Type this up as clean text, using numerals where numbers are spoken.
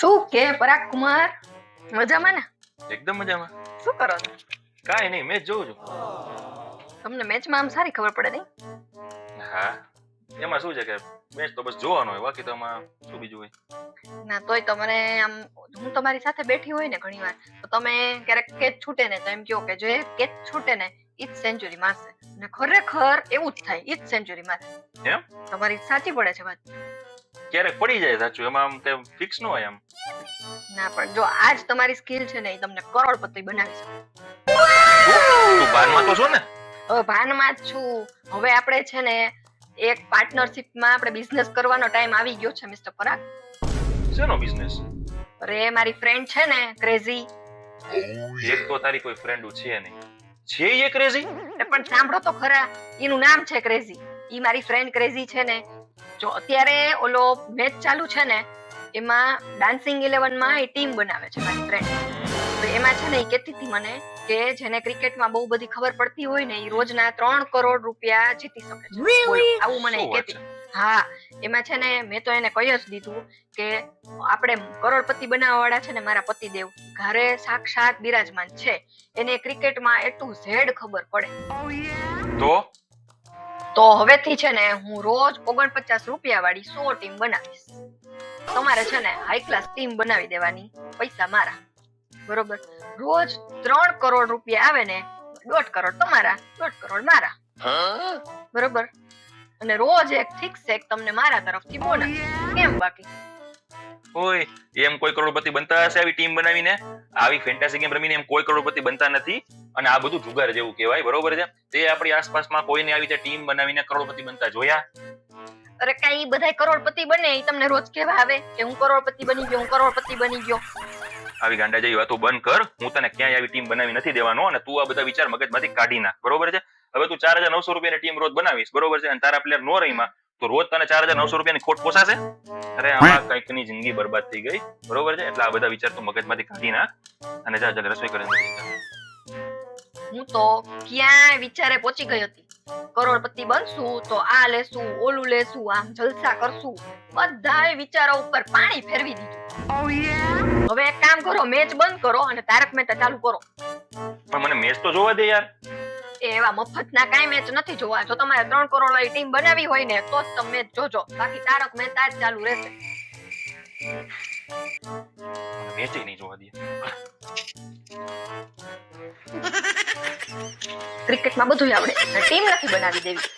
શું કે પરાગ કુમાર મજામાં ને? એકદમ મજામાં. શું કરો છો? કાંઈ નહીં, મેચ જોઉં છું. તમને મેચમાં આમ સારી ખબર પડે નહીં? હા, એમાં શું છે કે મેચ તો બસ જોવાનો હોય, બાકી તો આમાં શું બીજું હોય. ના તોય તો મને આમ હું તમારી સાથે બેઠી હોય ને ઘણી વાર તો તમે ક્યારેક કેચ છૂટે ને તો એમ કહો કે જે કેચ છૂટે ને ઈ જ સેન્ચુરી મારશે ને ખરેખર એવું જ થાય, ઈ જ સેન્ચુરી મારે. એમ તમારી સાચી પડે છે વાત. ક્યારેક પડી જાય સાચું, એમાં આમ કે ફિક્સ ન હોય એમ. ના પણ જો આજ તમારી સ્કિલ છે ને એ તમને કરોડપતિ બનાવી શકે. તું બારમાં તો છો ને? હવે ભાનમાં જ છું. હવે આપણે છે ને એક પાર્ટનરશિપમાં આપણે બિઝનેસ કરવાનો ટાઈમ આવી ગયો છે મિસ્ટર પરાગ. શેનો બિઝનેસ? અરે મારી ફ્રેન્ડ છે ને ક્રેઝી. એક તો તારી કોઈ ફ્રેન્ડ છે નહીં. છે એ ક્રેઝી? પણ સાંભળો તો ખરા, એનું નામ છે ક્રેઝી. ઈ મારી ફ્રેન્ડ ક્રેઝી છે ને, જો અત્યારે ઓલો મેચ ચાલુ છે ને એમાં ડાન્સિંગ 11 માં એ ટીમ બનાવે છે મારી ફ્રેન્ડ. તો એમાં છે ને એ કહેતી હતી મને કે જેને ક્રિકેટમાં બહુ બધી ખબર પડતી હોય ને એ રોજના 3 કરોડ રૂપિયા જીતી શકે છે. બોલો, આવું મને એ કહેતી. હા, એમાં છે ને મેં તો એને કહી જ દીધું કે આપણે કરોડપતિ બનાવવા વાળા છે ને મારા પતિદેવ ઘરે સાક્ષાત બિરાજમાન છે. એને ક્રિકેટમાં A to Z ખબર પડે. તો હવેથી છે ને હું રોજ 49 રૂપિયા વાળી 100 ટીમ બનાવીશ. તમારે છે ને હાઈ ક્લાસ ટીમ બનાવી દેવાની, પૈસા મારા. બરોબર? રોજ 3 કરોડ રૂપિયા આવે ને 1.5 કરોડ તમારા, 1.5 કરોડ મારા. બરોબર? અને રોજ એક ફિક્સ એક તમને મારા તરફથી બોનસ. કેમ બાકી? ઓય, એમ કોઈ કરોડપતિ બનતા હશે આવી ટીમ બનાવીને? આવી ફેન્ટાસી ગેમ રમીને એમ કોઈ કરોડપતિ બનતા નથી. અને આ બધું જુગાર જેવું કહેવાય, બરોબર છે? તે આપણી આસપાસમાં કોઈને આવી રીતે ટીમ બનાવીને કરોડપતિ બનતા જોયા? અરે કઈ બધાય કરોડપતિ બને એ તમને રોજ કેવા આવે કે હું કરોડપતિ બની ગયો, હું કરોડપતિ બની ગયો. આવી ગાંડા જેવી વાતો બંધ કર. હું તને ક્યાંય આવી ટીમ બનાવી નથી દેવાનો અને તું આ બધા વિચાર મગજમાંથી કાઢી નાખ, બરોબર છે? હવે તું 4,900 રૂપિયાની ટીમ રોજ બનાવીશ, બરોબર છે? અને તારા પ્લેયર નો રહીમાં તો રોજ તને 4,900 રૂપિયાની ખોટ પોસાશે? અરે આમાં કંઈકની જિંદગી બરબાદ થઈ ગઈ, બરોબર છે? એટલે આ બધા વિચાર તું મગજમાંથી કાઢી નાખ અને જા જલ્દી રસોઈ કરીને. હું તો ક્યાં વિચારે પહોંચી ગઈ હતી. કરોડપતિ બનશું તો આ લેશું, ઓલું લેશું, આમ જલસા કરશું. બધાય વિચારો ઉપર પાણી ફેરવી દીધું. હવે એક કામ કરો, મેચ બંધ કરો અને તારક મહેતા ચાલુ કરો. પણ મને મેચ તો જોવા દે યાર. એવા મફતના કાંઈ મેચ નથી જોવા. જો તમારે 3 કરોડ વાળી ટીમ બનાવી હોય ને તો જ તમે મેચ જોજો, બાકી તારક મહેતા જ ચાલુ રહેશે. મેચ નહીં જોવા દે. ક્રિકેટમાં બધું આવડે, ટીમ નથી બનાવી દેવી.